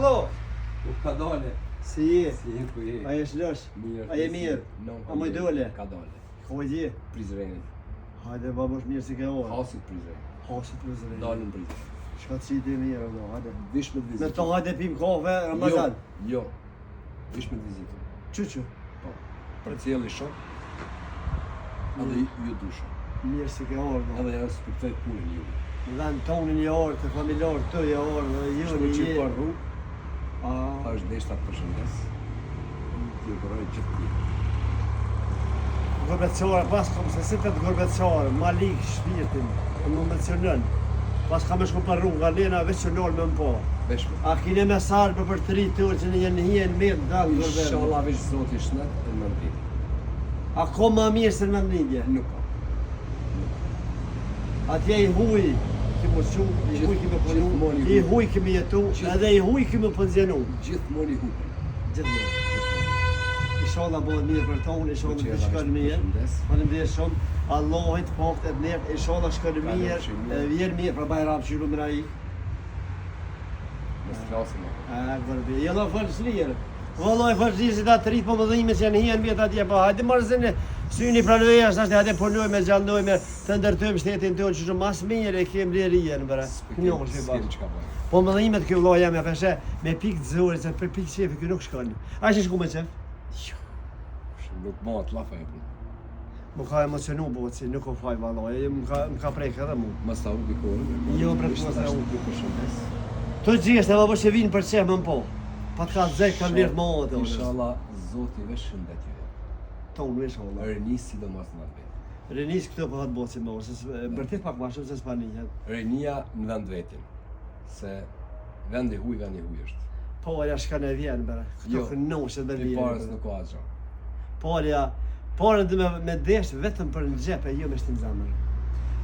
vëllo? Ka dole. Si je? Si je ku je? A jesh lësh? Mirë. A je mirë? A moj dole? Ka dole. Ku je? Prizrenin. Hajde babosh mirë si ke orë. Hasit Prizren. Hasit Prizren. Dalën Prizren. Shka të qitë e mirë, vëllo, hajde. Vish me të vizitë. Me to hajde pim kafe, Ramazan. Jo. Vish me të vizitë. Qyqë? Po. Për cjeli shok. Edhe ju dusha. Mirë si ke orë, vëllo. Edhe ja respektoj punën ju. Në dhanë tonin një orë, të familjarë të një orë, dhe ju Shko një që je. për rrugë, A, ta është deshta të përshëndes. Ti u përroj gjithë ti. Gorbecore, pas kom se si të të gorbecore, ma likë shpirtin, më mencionën. Pas kam e shku për rrugë, Alena veç që nolë me më po. Veshme. A kine me sarë për të rritë të që në jenë hjenë mirë, dalë gorbet. Inshallah veç Zoti shnet e më ndrit. A ko ma mirë se në mendinje? Nuk ka. Atje i huj, kemi qu, i huj kemi punu, Gjithmonë i i huj. huj kemi jetu, edhe i huj kemi pënzjenu. Gjithmonë i hupën. Gjithmonë. Inshallah bëhet mirë për tonë, inshallah Që të jella shkon veç mirë. përshëndes. Faleminderit shumë. Allahit pakt e nert, inshallah shkon mirë, që mirë. vjen mirë për Bajram që lumën ai. Mos flasim. Gërbi, jella falësirë. Vallai falësirë ta të rrit po mëdhime që janë hijen vjet atje, po hajde marrëzën syni pranoja, thashë hajde punojmë me gjallënojmë, të ndërtojmë shtetin tonë që më së miri e kemi lirien bëra. Njohur se bash. Çka bëj. Po mëdhimet kjo vllai jam ja peshe me pikë të zorit, se për pikë shefi ky nuk shkon. A është shku me çef? Nuk bëhet llafa e punë. Më ka emocionu bëhet si nuk o faj vallai, më ka prek edhe mua. Mos ta hubi kohën. Jo, për mos ta hubi. Përshëndes. Të gjithë e babosh që vinë për çef më po. Pa të ka zek kam lirë më atë. Inshallah Zoti veç shëndet ju. Tonë vesh valla. Reni sidomos në vetë. Renis këto po hat bëhet si më, se vërtet pak më shumë se Spania. Renia në vend vetin. Se vendi huj është. Po ja shka në vjen bëra. Këto kënoshe dhe Ti vjen. parës nuk ka asgjë. Po ja, parën dhe me desh vetëm për në xhep e jo me shtim zemër.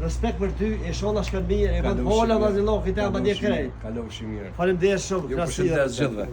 Respekt për ty, inshallah shkon mirë, e vën hola vazhdo këtë apo dje krejt. Kalofshi mirë. Faleminderit shumë, Ju krasë. përshëndes gjithëve.